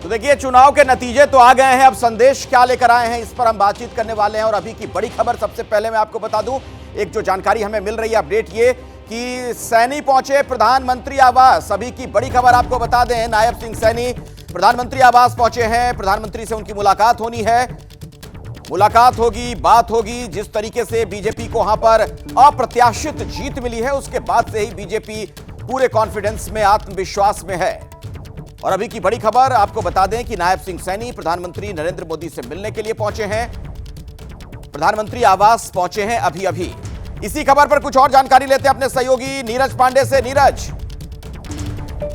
तो देखिए, चुनाव के नतीजे तो आ गए हैं, अब संदेश क्या लेकर आए हैं इस पर हम बातचीत करने वाले हैं। और अभी की बड़ी खबर सबसे पहले मैं आपको बता दूं, एक जो जानकारी हमें मिल रही है अपडेट ये कि सैनी पहुंचे प्रधानमंत्री आवास। अभी की बड़ी खबर आपको बता दें, नायब सिंह सैनी प्रधानमंत्री आवास पहुंचे हैं। प्रधानमंत्री से उनकी मुलाकात होनी है, मुलाकात होगी, बात होगी। जिस तरीके से बीजेपी को वहां पर अप्रत्याशित जीत मिली है, उसके बाद से ही बीजेपी पूरे कॉन्फिडेंस में, आत्मविश्वास में है। और अभी की बड़ी खबर आपको बता दें कि नायब सिंह सैनी प्रधानमंत्री नरेंद्र मोदी से मिलने के लिए पहुंचे हैं, प्रधानमंत्री आवास पहुंचे हैं अभी अभी। इसी खबर पर कुछ और जानकारी लेते हैं अपने सहयोगी नीरज पांडे से। नीरज।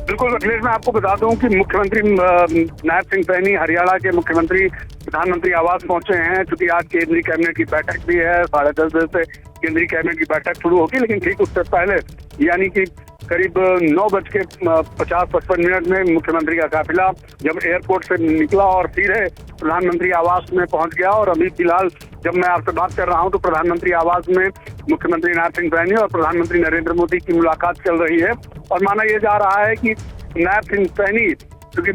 बिल्कुल अखिलेश, मैं आपको बता दूं कि मुख्यमंत्री नायब सिंह सैनी हरियाणा के मुख्यमंत्री प्रधानमंत्री आवास पहुंचे हैं। चूंकि आज केंद्रीय कैबिनेट की बैठक भी है, 10:30 बजे से केंद्रीय कैबिनेट की बैठक शुरू होगी, लेकिन ठीक उससे पहले यानी कि करीब 9:50-55 में मुख्यमंत्री का काफिला जब एयरपोर्ट से निकला और सीधे प्रधानमंत्री आवास में पहुंच गया। और अभी फिलहाल जब मैं आपसे बात कर रहा हूं तो प्रधानमंत्री आवास में मुख्यमंत्री नायब सिंह सैनी और प्रधानमंत्री नरेंद्र मोदी की मुलाकात चल रही है। और माना यह जा रहा है कि नायब सिंह सैनी, क्योंकि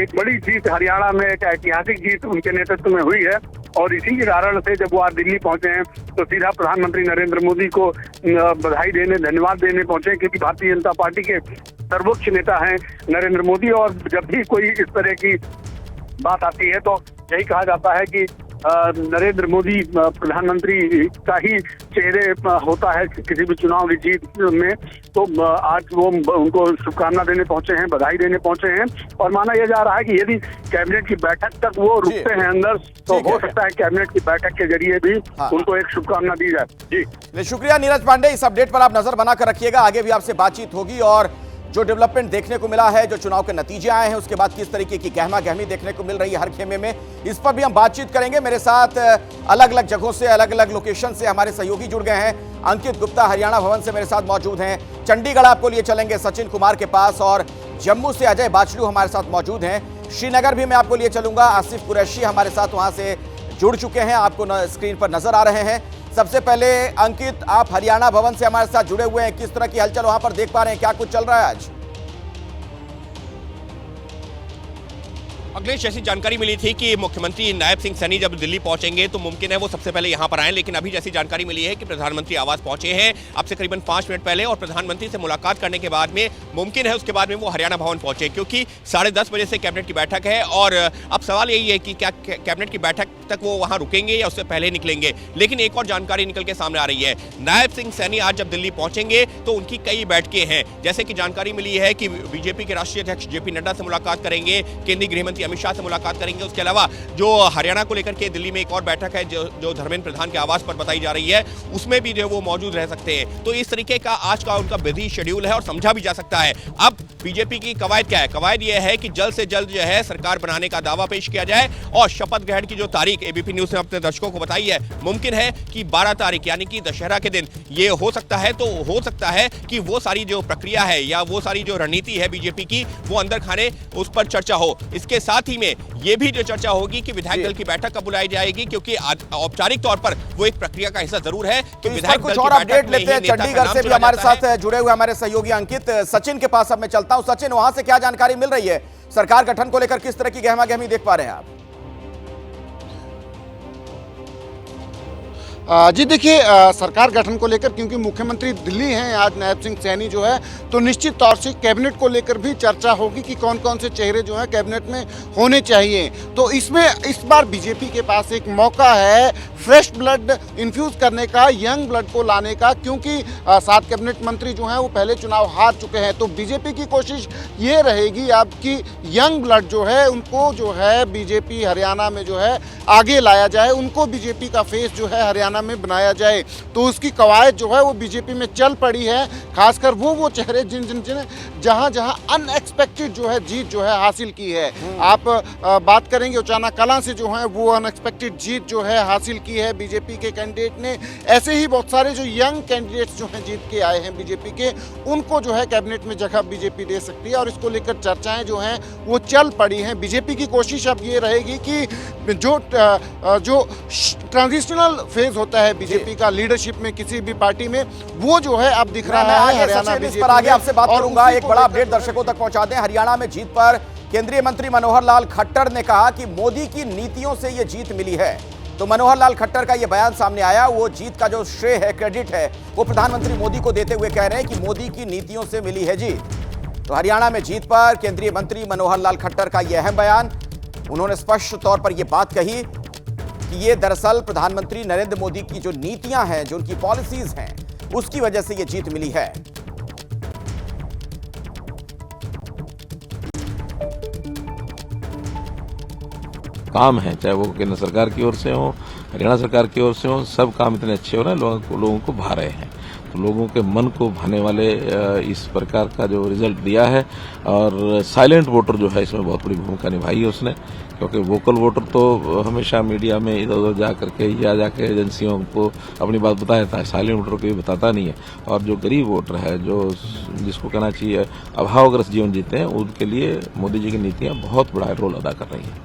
एक बड़ी जीत हरियाणा में, एक ऐतिहासिक जीत उनके नेतृत्व में हुई है, और इसी के कारण से जब वो आज दिल्ली पहुंचे हैं तो सीधा प्रधानमंत्री नरेंद्र मोदी को बधाई देने, धन्यवाद देने पहुंचे, क्योंकि भारतीय जनता पार्टी के सर्वोच्च नेता हैं नरेंद्र मोदी। और जब भी कोई इस तरह की बात आती है तो यही कहा जाता है कि नरेंद्र मोदी प्रधानमंत्री का ही चेहरे होता है किसी भी चुनाव की जीत में। तो आज वो उनको शुभकामना देने पहुंचे हैं, बधाई देने पहुंचे हैं। और माना यह जा रहा है कि यदि कैबिनेट की बैठक तक वो रुकते हैं अंदर, तो हो सकता है कैबिनेट की बैठक के जरिए भी उनको एक शुभकामना दी जाए। जी शुक्रिया नीरज पांडे, इस अपडेट पर आप नजर बनाकर रखिएगा, आगे भी आपसे बातचीत होगी। और जो डेवलपमेंट देखने को मिला है, जो चुनाव के नतीजे आए हैं, उसके बाद किस तरीके की गहमा गहमी देखने को मिल रही है हर खेमे में, इस पर भी हम बातचीत करेंगे। मेरे साथ अलग अलग जगहों से, अलग अलग लोकेशन से हमारे सहयोगी जुड़ गए हैं। अंकित गुप्ता हरियाणा भवन से मेरे साथ मौजूद हैं, चंडीगढ़ आपको लिए चलेंगे सचिन कुमार के पास, और जम्मू से अजय बाचलू हमारे साथ मौजूद हैं। श्रीनगर भी मैं आपको लिए चलूंगा, आसिफ कुरैशी हमारे साथ वहां से जुड़ चुके हैं, आपको स्क्रीन पर नजर आ रहे हैं। सबसे पहले अंकित, आप हरियाणा भवन से हमारे साथ जुड़े हुए हैं, किस तरह की हलचल वहां पर देख पा रहे हैं, क्या कुछ चल रहा है आज? अखिलेश, जैसी जानकारी मिली थी कि मुख्यमंत्री नायब सिंह सैनी जब दिल्ली पहुंचेंगे तो मुमकिन है वो सबसे पहले यहां पर आएं, लेकिन अभी जैसी जानकारी मिली है कि प्रधानमंत्री आवास पहुंचे हैं अब से करीबन 5 मिनट पहले, और प्रधानमंत्री से मुलाकात करने के बाद में मुमकिन है उसके बाद में वो हरियाणा भवन पहुंचे, क्योंकि 10:30 बजे से कैबिनेट की बैठक है। और अब सवाल यही है कि क्या कैबिनेट की बैठक तक वो वहां रुकेंगे या उससे पहले निकलेंगे। लेकिन एक और जानकारी निकल के सामने आ रही है, नायब सिंह सैनी आज जब दिल्ली पहुंचेंगे तो उनकी कई बैठकें हैं। जैसे कि जानकारी मिली है कि बीजेपी के राष्ट्रीय अध्यक्ष जेपी नड्डा से मुलाकात करेंगे, केंद्रीय गृह मंत्री अमित शाह से मुलाकात करेंगे। उसके अलावा जो हरियाणा को लेकर के दिल्ली में एक और बैठक है जो धर्मेंद्र प्रधान के आवास पर बताई जा रही है, उसमें भी जो वो मौजूद रह सकते हैं। तो इस तरीके का आज का उनका बिजी शेड्यूल है और समझा भी जा सकता है। अब बीजेपी की कवायद क्या है? कवायद यह है कि जल्द से जल्द जो है सरकार बनाने का दावा पेश किया जाए, और शपथ ग्रहण की जो तारीख एबीपी न्यूज ने अपने दर्शकों को बताई है, मुमकिन है कि 12 तारीख यानी कि दशहरा के दिन ये हो सकता है। तो हो सकता है कि वो सारी जो प्रक्रिया है या वो सारी जो रणनीति है बीजेपी की, वो अंदर खाने उस पर चर्चा हो। इसके साथ ही में ये भी जो चर्चा होगी कि विधायक दल की बैठक कब बुलाई जाएगी, क्योंकि औपचारिक तौर पर वो एक प्रक्रिया का हिस्सा जरूर है कि विधायक दल की बैठक लेते हैं। चंडीगढ़ से भी हमारे साथ जुड़े हुए हमारे सहयोगी अंकित, सचिन के पास अब मैं चलता हूं। सचिन, वहां से क्या जानकारी मिल रही है? सरकार गठन को लेकर किस तरह की गहमा गहमी देख पा रहे हैं आप? जी देखिए, सरकार गठन को लेकर क्योंकि मुख्यमंत्री दिल्ली हैं आज नायब सिंह सैनी जो है, तो निश्चित तौर से कैबिनेट को लेकर भी चर्चा होगी कि कौन कौन से चेहरे जो हैं कैबिनेट में होने चाहिए। तो इसमें इस बार बीजेपी के पास एक मौका है फ्रेश ब्लड इन्फ्यूज़ करने का, यंग ब्लड को लाने का, क्योंकि 7 कैबिनेट मंत्री जो हैं वो पहले चुनाव हार चुके हैं। तो बीजेपी की कोशिश ये रहेगी अब कि यंग ब्लड जो है उनको जो है बीजेपी हरियाणा में जो है आगे लाया जाए, उनको बीजेपी का फेस जो है हरियाणा में बनाया जाए। तो उसकी कवायद जो है वो बीजेपी में चल पड़ी है, खासकर वो चेहरे जिन जहां अनएक्सपेक्टेड जो है जीत जो है हासिल की है। आप बात करेंगे उचाना कलां से जो है वो अनएक्सपेक्टेड जीत जो है हासिल की है बीजेपी के कैंडिडेट ने। ऐसे ही बहुत सारे जो यंग कैंडिडेट्स जो हैं जीत के आए हैं बीजेपी के, उनको जो है कैबिनेट में जगह बीजेपी दे सकती है, और इसको लेकर चर्चाएं जो हैं वो चल पड़ी हैं। बीजेपी की कोशिश अब ये रहेगी कि जो ट्रांजिशनल फेज होता है बीजेपी का लीडरशिप में किसी भी पार्टी में, वो जो है अब दिख रहा है हरियाणा बीजेपी। इस पर आगे आपसे बात करूंगा, एक बड़ा अपडेट दर्शकों तक पहुंचा दें। हरियाणा में जीत पर केंद्रीय मंत्री मनोहर लाल खट्टर ने कहा कि मोदी की नीतियों से यह जीत मिली है। तो मनोहर लाल खट्टर का यह बयान सामने आया। वो जीत का जो श्रेय है, क्रेडिट है, वो प्रधानमंत्री मोदी को देते हुए कह रहे हैं कि मोदी की नीतियों से मिली है जीत। तो हरियाणा में जीत पर केंद्रीय मंत्री मनोहर लाल खट्टर का यह अहम बयान। उन्होंने स्पष्ट तौर पर यह बात कही कि ये दरअसल प्रधानमंत्री नरेंद्र मोदी की जो नीतियां हैं, जो उनकी पॉलिसीज हैं, उसकी वजह से यह जीत मिली है। काम है, चाहे वो केंद्र सरकार की ओर से हो, हरियाणा सरकार की ओर से हो, सब काम इतने अच्छे हो रहे हैं, लोगों को भा रहे हैं। तो लोगों के मन को भाने वाले इस प्रकार का जो रिजल्ट दिया है, और साइलेंट वोटर जो है इसमें बहुत बड़ी भूमिका निभाई है उसने, क्योंकि वोकल वोटर तो हमेशा मीडिया में इधर उधर जा करके या जाके एजेंसियों को अपनी बात बताता है, साइलेंट वोटर को भी बताता नहीं है। और जो गरीब वोटर है, जो जिसको कहना चाहिए अभावग्रस्त जीवन जीते हैं, उनके लिए मोदी जी की नीतियां बहुत बड़ा रोल अदा कर रही हैं।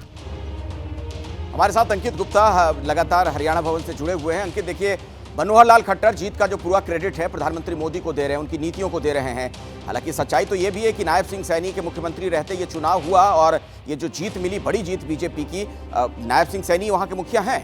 हमारे साथ अंकित गुप्ता लगातार हरियाणा भवन से जुड़े हुए हैं। अंकित, देखिए, मनोहर लाल खट्टर जीत का जो पूरा क्रेडिट है प्रधानमंत्री मोदी को दे रहे हैं, उनकी नीतियों को दे रहे हैं। हालांकि सच्चाई तो ये भी है कि नायब सिंह सैनी के मुख्यमंत्री रहते ये चुनाव हुआ और ये जो जीत मिली, बड़ी जीत बीजेपी की, नायब सिंह सैनी वहां के मुखिया हैं।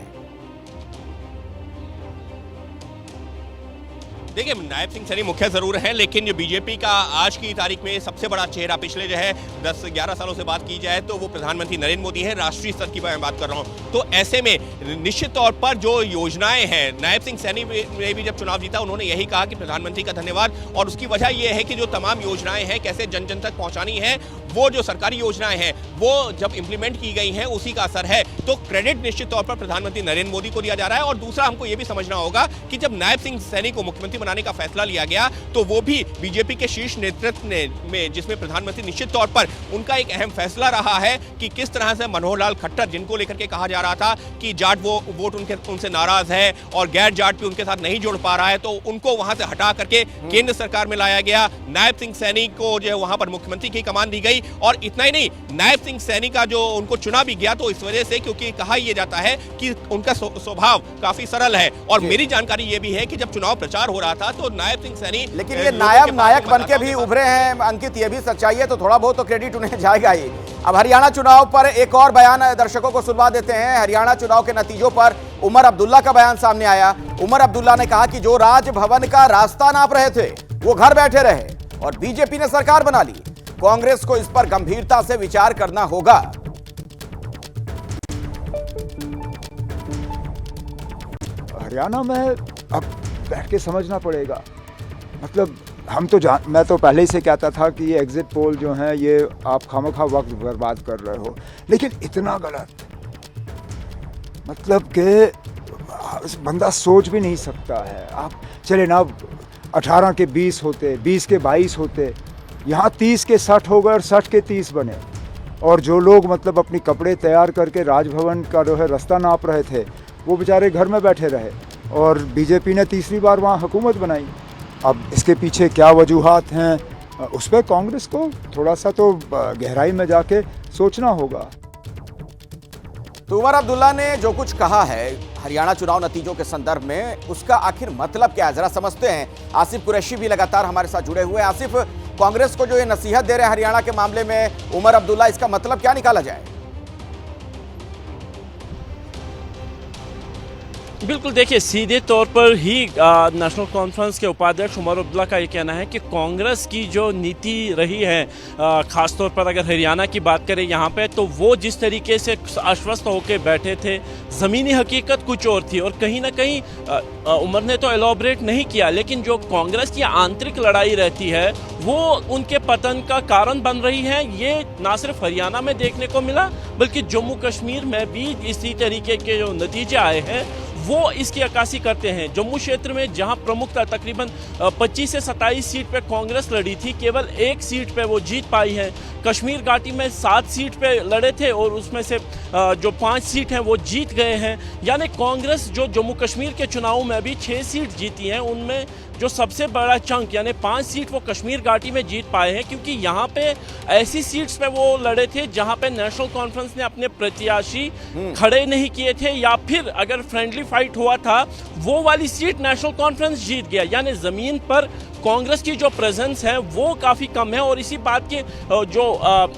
देखिए, नायब सिंह सैनी मुखिया जरूर हैं, लेकिन जो बीजेपी का आज की तारीख में सबसे बड़ा चेहरा पिछले जो है 10-11 सालों से बात की जाए तो वो प्रधानमंत्री नरेंद्र मोदी हैं। राष्ट्रीय स्तर की मैं बात कर रहा हूं। तो ऐसे में निश्चित तौर पर जो योजनाएं हैं, नायब सिंह सैनी ने भी जब चुनाव जीता उन्होंने यही कहा कि प्रधानमंत्री का धन्यवाद, और उसकी वजह यह है कि जो तमाम योजनाएं हैं कैसे जन जन तक पहुंचानी है, वो जो सरकारी योजनाएं हैं वो जब इंप्लीमेंट की गई हैं उसी का असर है। तो क्रेडिट निश्चित तौर पर प्रधानमंत्री नरेंद्र मोदी को दिया जा रहा है। और दूसरा, हमको ये भी समझना होगा कि जब नायब सिंह सैनी को मुख्यमंत्री बनाने का फैसला लिया गया तो वो भी बीजेपी के शीर्ष नेतृत्व में, जिसमें प्रधानमंत्री निश्चित तौर पर उनका एक अहम फैसला रहा है कि किस तरह से मनोहर लाल खट्टर, जिनको लेकर के कहा जा रहा था कि जाट वो वोट उनसे नाराज है और गैर जाट भी उनके साथ नहीं जुड़ पा रहा है, तो उनको वहां से हटा करके केंद्र सरकार में लाया गया। नायब सिंह सैनी को जो है वहां पर मुख्यमंत्री की कमान दी गई। और इतना ही नहीं, नायब सिंह सैनी का जो उनको चुना भी गया तो इस वजह से क्योंकि कहा यह जाता है कि उनका स्वभाव काफी सरल है। और मेरी जानकारी यह भी है कि जब चुनाव प्रचार हो रहा था तो नायब सिंह सैनी, लेकिन ये नायक बन के भी उभरे हैं अंकित, ये भी सच्चाई है, तो थोड़ा बहुत तो क्रेडिट उन्हें जाएगा ही। अब हरियाणा चुनाव पर एक और बयान दर्शकों को सुनवा देते हैं। हरियाणा चुनाव के नतीजों पर उमर अब्दुल्ला का बयान सामने आया। उमर अब्दुल्ला ने कहा कि जो राजभवन का रास्ता नाप रहे थे वो घर बैठे रहे और बीजेपी ने सरकार बना ली। कांग्रेस को इस पर गंभीरता से विचार करना होगा। हरियाणा में अब बैठ के समझना पड़ेगा। मतलब मैं तो पहले ही से कहता था कि ये एग्जिट पोल जो है ये आप खामखा वक्त बर्बाद कर रहे हो, लेकिन इतना गलत, मतलब कि बंदा सोच भी नहीं सकता है। आप चले ना, 18 के 20 होते, 20 के 22 होते, यहाँ 30 के 60 हो गए और 60 के 30 बने। और जो लोग मतलब अपनी कपड़े तैयार करके राजभवन का जो है रास्ता नाप रहे थे वो बेचारे घर में बैठे रहे और बीजेपी ने तीसरी बार वहाँ हुकूमत बनाई। अब इसके पीछे क्या वजूहात हैं, उस पर कांग्रेस को थोड़ा सा तो गहराई में जाके सोचना होगा। तो उमर अब्दुल्ला ने जो कुछ कहा है हरियाणा चुनाव नतीजों के संदर्भ में, उसका आखिर मतलब क्या है, जरा समझते हैं। आसिफ कुरैशी भी लगातार हमारे साथ जुड़े हुए हैं। आसिफ, कांग्रेस को जो ये नसीहत दे रहे हैं हरियाणा के मामले में उमर अब्दुल्ला, इसका मतलब क्या निकाला जाए? बिल्कुल, देखिए, सीधे तौर पर ही नेशनल कॉन्फ्रेंस के उपाध्यक्ष उमर अब्दुल्ला का ये कहना है कि कांग्रेस की जो नीति रही है, ख़ासतौर पर अगर हरियाणा की बात करें यहाँ पे, तो वो जिस तरीके से आश्वस्त होकर बैठे थे, ज़मीनी हकीकत कुछ और थी। और कहीं ना कहीं उमर ने तो एलॉबरेट नहीं किया, लेकिन जो कांग्रेस की आंतरिक लड़ाई रहती है वो उनके पतन का कारण बन रही है। ये ना सिर्फ हरियाणा में देखने को मिला बल्कि जम्मू कश्मीर में भी इसी तरीके के जो नतीजे आए हैं वो इसकी अक्कासी करते हैं। जम्मू क्षेत्र में जहां प्रमुखता तकरीबन 25 से 27 सीट पे कांग्रेस लड़ी थी, केवल 1 सीट पे वो जीत पाई है। कश्मीर घाटी में 7 सीट पे लड़े थे और उसमें से जो 5 सीट हैं वो जीत गए हैं। यानी कांग्रेस जो जम्मू कश्मीर के चुनाव में भी 6 सीट जीती हैं, उनमें जो सबसे बड़ा चंक यानी 5 सीट वो कश्मीर घाटी में जीत पाए हैं, क्योंकि यहाँ पे ऐसी सीट्स पे वो लड़े थे जहाँ पे नेशनल कॉन्फ्रेंस ने अपने प्रत्याशी खड़े नहीं किए थे, या फिर अगर फ्रेंडली फाइट हुआ था वो वाली सीट नेशनल कॉन्फ्रेंस जीत गया। यानी ज़मीन पर कांग्रेस की जो प्रेजेंस है वो काफ़ी कम है। और इसी बात की जो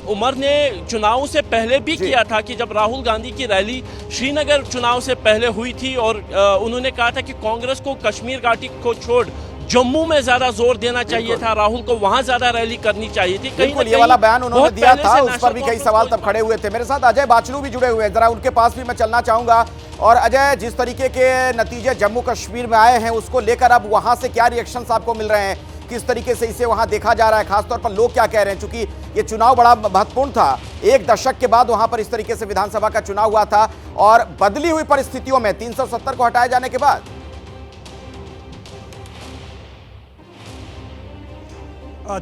उमर ने चुनाव से पहले भी किया था कि जब राहुल गांधी की रैली श्रीनगर चुनाव से पहले हुई थी और उन्होंने कहा था कि कांग्रेस को कश्मीर घाटी को छोड़ जम्मू में ज्यादा जोर देना चाहिए था, राहुल को वहां ज्यादा रैली करनी चाहिए थी। बिल्कुल, ये वाला बयान उन्होंने दिया था, उस पर भी कई सवाल तब खड़े हुए थे। मेरे साथ अजय बाचलू भी जुड़े हुए हैं, जरा उनके पास भी मैं चलना चाहूंगा। और अजय, जिस तरीके के नतीजे जम्मू कश्मीर में आए हैं उसको लेकर अब वहां से क्या रिएक्शंस आपको मिल रहे हैं, किस तरीके से इसे वहां देखा जा रहा है, खासतौर पर लोग क्या कह रहे हैं? चूंकि ये चुनाव बड़ा महत्वपूर्ण था, एक दशक के बाद वहां पर इस तरीके से विधानसभा का चुनाव हुआ था और बदली हुई परिस्थितियों में 370 को हटाए जाने के बाद।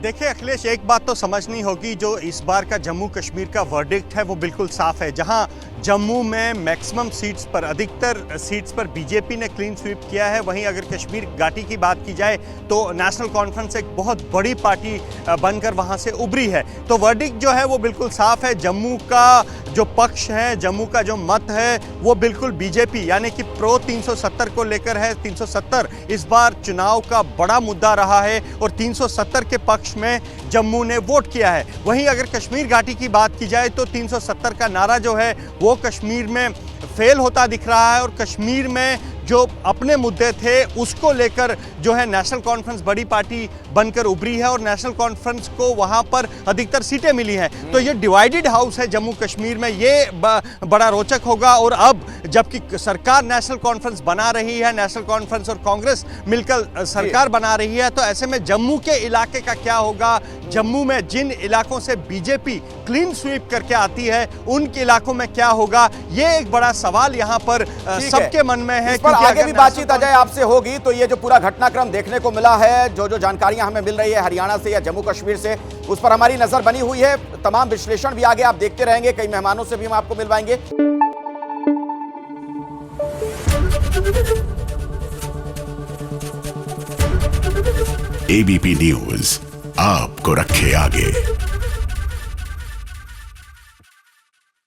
देखिए अखिलेश, एक बात तो समझनी होगी, जो इस बार का जम्मू कश्मीर का वर्डिक्ट है वो बिल्कुल साफ है। जहां जम्मू में मैक्सिमम सीट्स पर, अधिकतर सीट्स पर बीजेपी ने क्लीन स्वीप किया है, वहीं अगर कश्मीर घाटी की बात की जाए तो नेशनल कॉन्फ्रेंस एक बहुत बड़ी पार्टी बनकर वहां से उभरी है। तो वर्डिक्ट जो है वो बिल्कुल साफ है। जम्मू का जो पक्ष है, जम्मू का जो मत है वो बिल्कुल बीजेपी यानी कि प्रो 370 को लेकर है। 370 इस बार चुनाव का बड़ा मुद्दा रहा है और 370 के पक्ष में जम्मू ने वोट किया है। वहीं अगर कश्मीर घाटी की बात की जाए तो 370 का नारा जो है वो कश्मीर में फेल होता दिख रहा है और कश्मीर में जो अपने मुद्दे थे उसको लेकर जो है नेशनल कॉन्फ्रेंस बड़ी पार्टी बनकर उभरी है और नेशनल कॉन्फ्रेंस को वहां पर अधिकतर सीटें मिली हैं। तो ये डिवाइडेड हाउस है जम्मू कश्मीर में, ये बड़ा रोचक होगा। और अब जबकि सरकार नेशनल कॉन्फ्रेंस बना रही है, नेशनल कॉन्फ्रेंस और कांग्रेस मिलकर सरकार बना रही है, तो ऐसे में जम्मू के इलाके का क्या होगा? जम्मू में जिन इलाकों से बीजेपी क्लीन स्वीप करके आती है उन इलाकों में क्या होगा, ये एक बड़ा सवाल यहाँ पर सबके मन में है। आगे भी बातचीत अजय आपसे होगी। तो ये जो पूरा घटनाक्रम देखने को मिला है, जो जो जानकारियां हमें मिल रही है हरियाणा से या जम्मू कश्मीर से, उस पर हमारी नजर बनी हुई है। तमाम विश्लेषण भी आगे आप देखते रहेंगे, कई मेहमानों से भी हम आपको मिलवाएंगे। एबीपी न्यूज आपको रखे आगे।